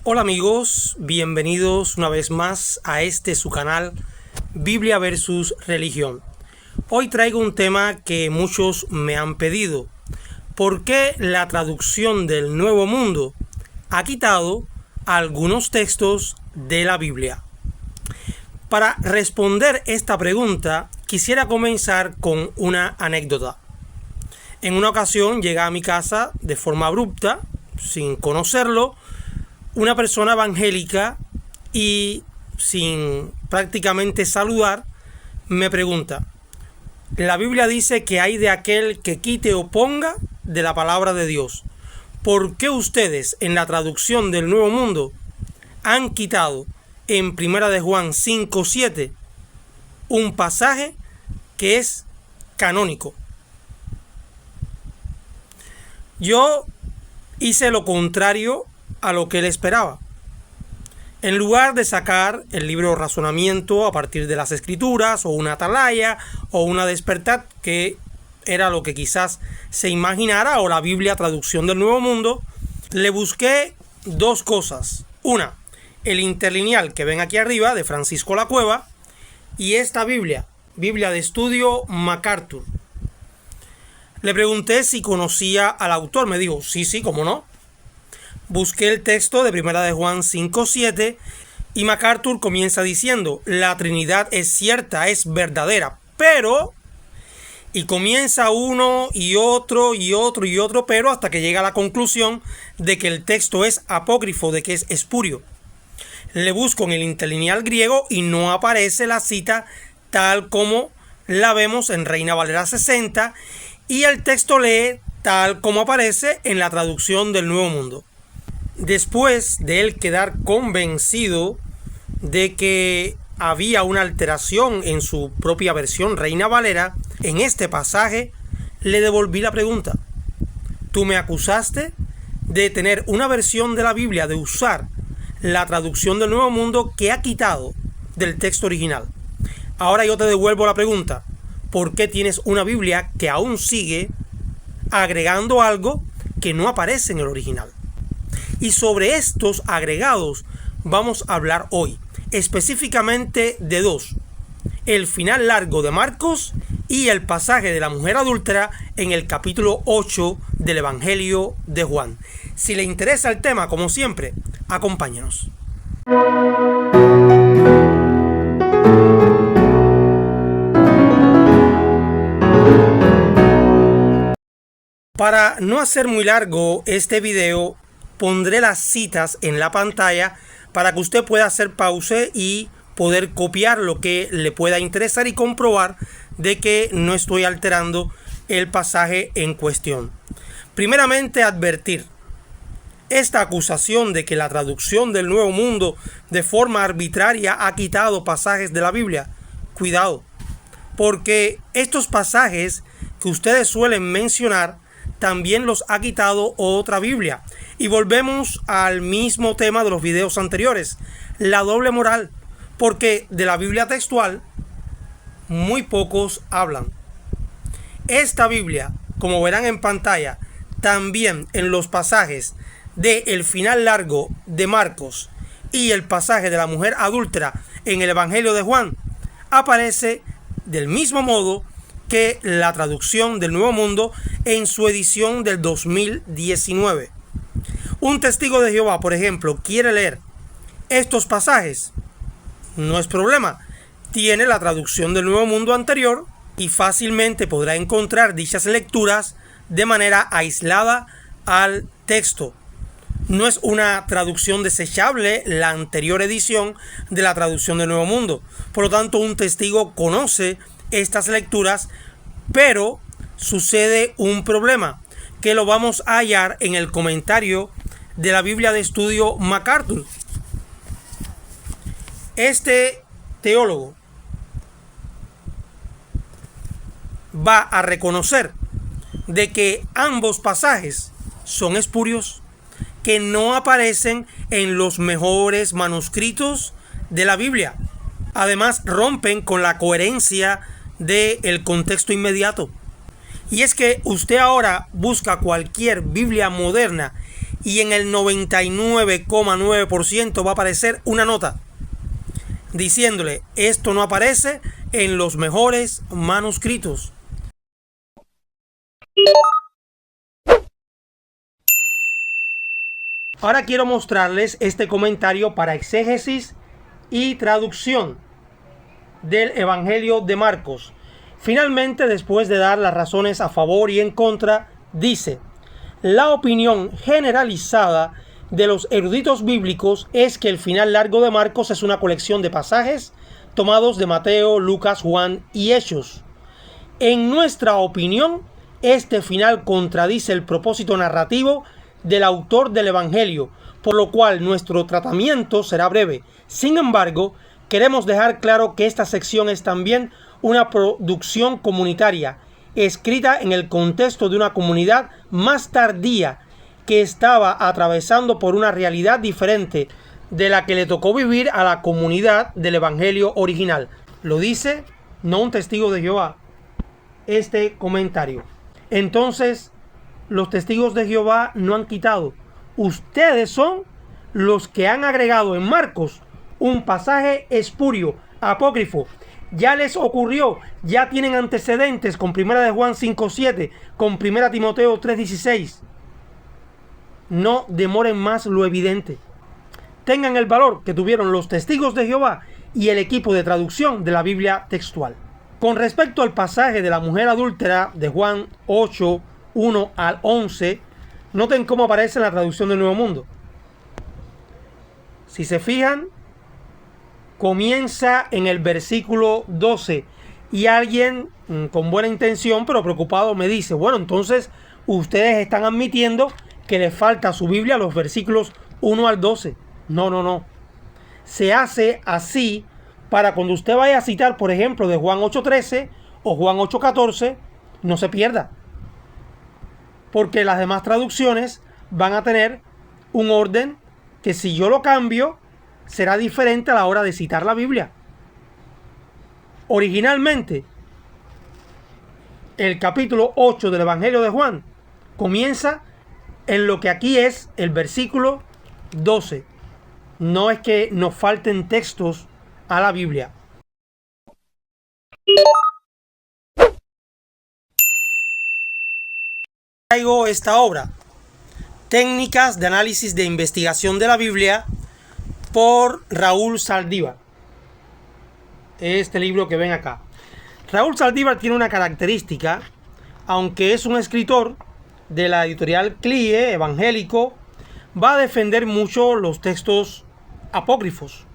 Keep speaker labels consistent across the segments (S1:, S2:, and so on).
S1: Hola amigos, bienvenidos una vez más a su canal Biblia versus Religión. Hoy traigo un tema que muchos me han pedido. ¿Por qué la traducción del Nuevo Mundo ha quitado algunos textos de la Biblia? Para responder esta pregunta, quisiera comenzar con una anécdota. En una ocasión llega a mi casa de forma abrupta, sin conocerlo, una persona evangélica y sin prácticamente saludar me pregunta: la Biblia dice que hay de aquel que quite o ponga de la palabra de Dios. ¿Por qué ustedes en la traducción del Nuevo Mundo han quitado en 1 de Juan 5:7 un pasaje que es canónico? Yo hice lo contrario a lo que él esperaba. En lugar de sacar el libro Razonamiento a partir de las Escrituras, o una Atalaya, o una Despertar, que era lo que quizás se imaginara, o la Biblia traducción del Nuevo Mundo, le busqué dos cosas. Una, el interlineal que ven aquí arriba de Francisco La Cueva, y esta Biblia de estudio MacArthur. Le pregunté si conocía al autor. Me dijo, sí, cómo no. Busqué el texto de 1 de Juan 5:7 y MacArthur comienza diciendo: la Trinidad es cierta, es verdadera, pero... Y comienza uno y otro, pero hasta que llega a la conclusión de que el texto es apócrifo, de que es espurio. Le busco en el interlineal griego y no aparece la cita tal como la vemos en Reina Valera 60, y el texto lee tal como aparece en la traducción del Nuevo Mundo. Después de él quedar convencido de que había una alteración en su propia versión Reina Valera, en este pasaje le devolví la pregunta. Tú me acusaste de tener una versión de la Biblia, de usar la traducción del Nuevo Mundo que ha quitado del texto original. Ahora yo te devuelvo la pregunta. ¿Por qué tienes una Biblia que aún sigue agregando algo que no aparece en el original? Y sobre estos agregados vamos a hablar hoy, específicamente de dos: el final largo de Marcos y el pasaje de la mujer adúltera en el capítulo 8 del Evangelio de Juan. Si le interesa el tema, como siempre, acompáñenos. Para no hacer muy largo este video, pondré las citas en la pantalla para que usted pueda hacer pausa y poder copiar lo que le pueda interesar y comprobar de que no estoy alterando el pasaje en cuestión. Primeramente, advertir: esta acusación de que la traducción del Nuevo Mundo de forma arbitraria ha quitado pasajes de la Biblia, cuidado, porque estos pasajes que ustedes suelen mencionar también los ha quitado otra Biblia. Y volvemos al mismo tema de los videos anteriores, la doble moral, porque de la Biblia textual muy pocos hablan. Esta Biblia, como verán en pantalla, también en los pasajes de el final largo de Marcos y el pasaje de la mujer adúltera en el Evangelio de Juan, aparece del mismo modo que la traducción del Nuevo Mundo en su edición del 2019. Un testigo de Jehová, por ejemplo, quiere leer estos pasajes, no es problema. Tiene la traducción del Nuevo Mundo anterior y fácilmente podrá encontrar dichas lecturas de manera aislada al texto. No es una traducción desechable la anterior edición de la traducción del Nuevo Mundo. Por lo tanto, un testigo conoce estas lecturas, pero sucede un problema que lo vamos a hallar en el comentario de la Biblia de estudio MacArthur. Este teólogo va a reconocer de que ambos pasajes son espurios, que no aparecen en los mejores manuscritos de la Biblia. Además, rompen con la coherencia del contexto inmediato. Y es que usted ahora busca cualquier Biblia moderna y en el 99,9% va a aparecer una nota diciéndole: esto no aparece en los mejores manuscritos. Ahora quiero mostrarles este comentario para exégesis y traducción del Evangelio de Marcos. Finalmente, después de dar las razones a favor y en contra, dice: la opinión generalizada de los eruditos bíblicos es que el final largo de Marcos es una colección de pasajes tomados de Mateo, Lucas, Juan y Hechos. En nuestra opinión, este final contradice el propósito narrativo del autor del Evangelio, por lo cual nuestro tratamiento será breve. Sin embargo, queremos dejar claro que esta sección es también una producción comunitaria, escrita en el contexto de una comunidad más tardía que estaba atravesando por una realidad diferente de la que le tocó vivir a la comunidad del Evangelio original. Lo dice no un testigo de Jehová, este comentario. Entonces, los testigos de Jehová no han quitado. Ustedes son los que han agregado en Marcos un pasaje espurio, apócrifo. Ya les ocurrió, ya tienen antecedentes con 1 de Juan 5:7, con 1 Timoteo 3:16. No demoren más lo evidente. Tengan el valor que tuvieron los testigos de Jehová y el equipo de traducción de la Biblia textual. Con respecto al pasaje de la mujer adúltera de Juan 8, 1 al 11, noten cómo aparece en la traducción del Nuevo Mundo. Si se fijan, comienza en el versículo 12 y alguien con buena intención pero preocupado me dice: bueno, entonces ustedes están admitiendo que les falta a su Biblia los versículos 1 al 12. No. Se hace así para cuando usted vaya a citar, por ejemplo, de Juan 8:13 o Juan 8:14, no se pierda. Porque las demás traducciones van a tener un orden que, si yo lo cambio, será diferente a la hora de citar la Biblia. Originalmente, el capítulo 8 del Evangelio de Juan comienza en lo que aquí es el versículo 12. No es que nos falten textos a la Biblia. Traigo esta obra, Técnicas de análisis de investigación de la Biblia, por Raúl Saldívar. Este libro que ven acá. Raúl Saldívar tiene una característica: aunque es un escritor de la editorial CLIE, evangélico, va a defender mucho los textos apócrifos,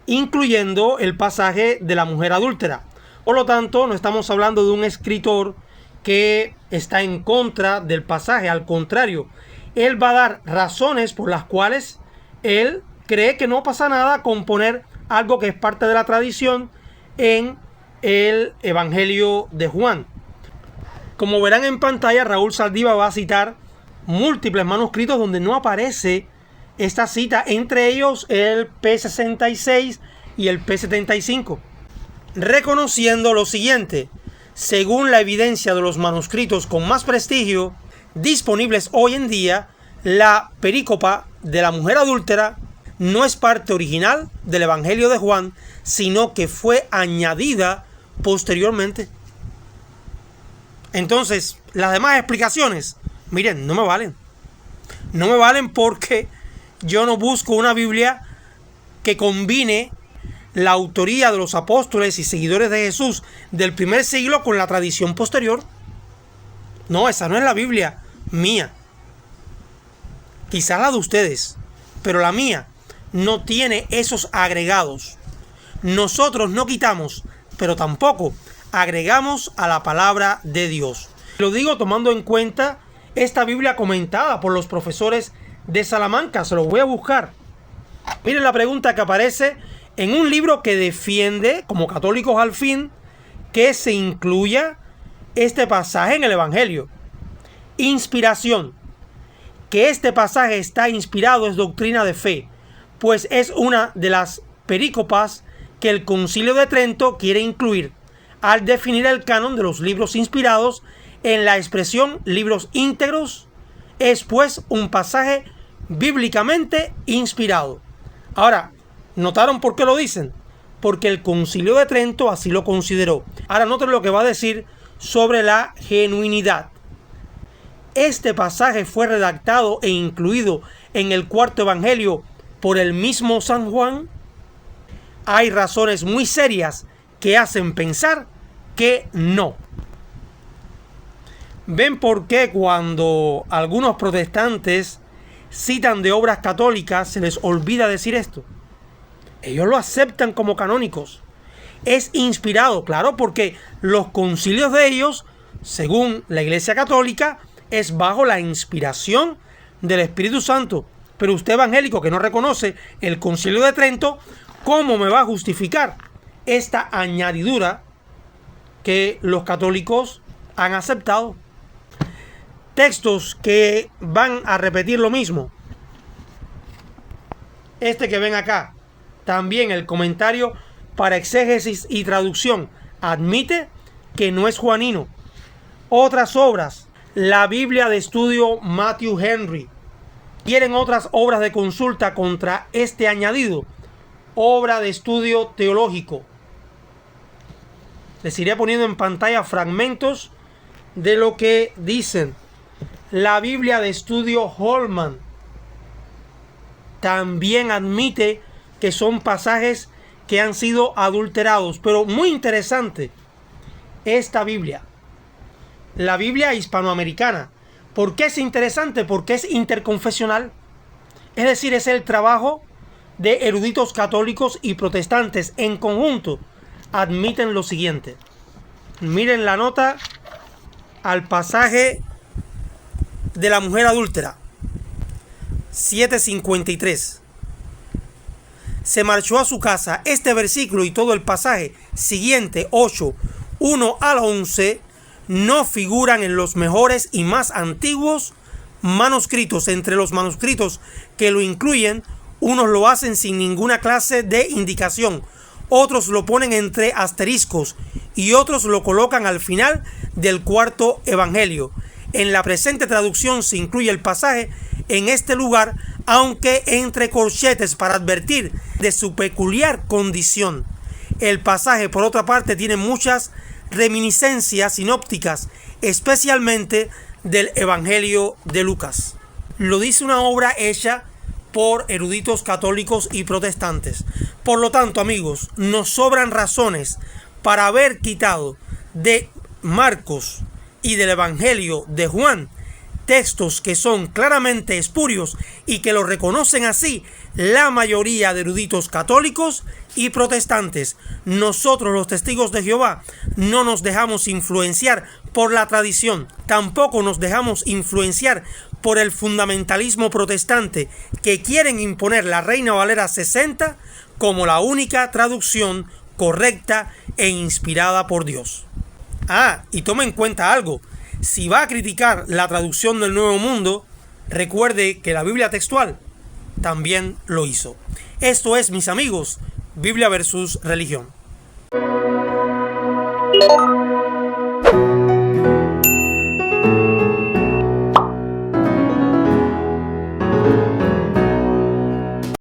S1: incluyendo el pasaje de la mujer adúltera. Por lo tanto, no estamos hablando de un escritor que está en contra del pasaje. Al contrario, él va a dar razones por las cuales él cree que no pasa nada con poner algo que es parte de la tradición en el Evangelio de Juan. Como verán en pantalla, Raúl Saldívar va a citar múltiples manuscritos donde no aparece esta cita, entre ellos el P66 y el P75, reconociendo lo siguiente: según la evidencia de los manuscritos con más prestigio disponibles hoy en día, la perícopa de la mujer adúltera no es parte original del Evangelio de Juan, sino que fue añadida posteriormente. Entonces, las demás explicaciones, miren, no me valen. No me valen porque yo no busco una Biblia que combine la autoría de los apóstoles y seguidores de Jesús del primer siglo con la tradición posterior. No, esa no es la Biblia mía. Quizás la de ustedes, pero la mía no tiene esos agregados. Nosotros no quitamos, pero tampoco agregamos a la palabra de Dios. Lo digo tomando en cuenta esta Biblia comentada por los profesores de Salamanca. Se lo voy a buscar. Miren la pregunta que aparece en un libro que defiende, como católicos al fin, que se incluya este pasaje en el Evangelio. Inspiración. Que este pasaje está inspirado es doctrina de fe, pues es una de las perícopas que el Concilio de Trento quiere incluir al definir el canon de los libros inspirados en la expresión libros íntegros Es pues un pasaje bíblicamente inspirado. Ahora, ¿notaron por qué lo dicen? Porque el Concilio de Trento así lo consideró. Ahora noten lo que va a decir sobre la genuinidad. Este pasaje fue redactado e incluido en el cuarto evangelio por el mismo San Juan. Hay razones muy serias que hacen pensar que no. ¿Ven por qué cuando algunos protestantes citan de obras católicas se les olvida decir esto? Ellos lo aceptan como canónicos. Es inspirado, claro, porque los concilios de ellos, según la Iglesia Católica, es bajo la inspiración del Espíritu Santo. Pero usted, evangélico, que no reconoce el Concilio de Trento, ¿cómo me va a justificar esta añadidura que los católicos han aceptado? Textos que van a repetir lo mismo. Este que ven acá, también el comentario para exégesis y traducción, admite que no es juanino. Otras obras, la Biblia de estudio Matthew Henry. ¿Quieren otras obras de consulta contra este añadido? Obra de estudio teológico. Les iré poniendo en pantalla fragmentos de lo que dicen. La Biblia de estudio Holman también admite que son pasajes que han sido adulterados, pero muy interesante esta Biblia, la Biblia hispanoamericana. ¿Por qué es interesante? Porque es interconfesional, es decir, es el trabajo de eruditos católicos y protestantes en conjunto. Admiten lo siguiente. Miren la nota al pasaje de la mujer adúltera, 7:53. Se marchó a su casa. Este versículo y todo el pasaje siguiente, 8:1 al 11, no figuran en los mejores y más antiguos manuscritos. Entre los manuscritos que lo incluyen, unos lo hacen sin ninguna clase de indicación, otros lo ponen entre asteriscos y otros lo colocan al final del cuarto evangelio. En la presente traducción se incluye el pasaje en este lugar, aunque entre corchetes, para advertir de su peculiar condición. El pasaje, por otra parte, tiene muchas reminiscencias sinópticas, especialmente del Evangelio de Lucas. Lo dice una obra hecha por eruditos católicos y protestantes. Por lo tanto, amigos, nos sobran razones para haber quitado de Marcos y del Evangelio de Juan textos que son claramente espurios y que lo reconocen así la mayoría de eruditos católicos y protestantes. Nosotros, los testigos de Jehová, no nos dejamos influenciar por la tradición, tampoco nos dejamos influenciar por el fundamentalismo protestante, que quieren imponer la Reina Valera 60 como la única traducción correcta e inspirada por Dios. Y tome en cuenta algo. Si va a criticar la traducción del Nuevo Mundo, recuerde que la Biblia textual también lo hizo. Esto es, mis amigos, Biblia versus religión.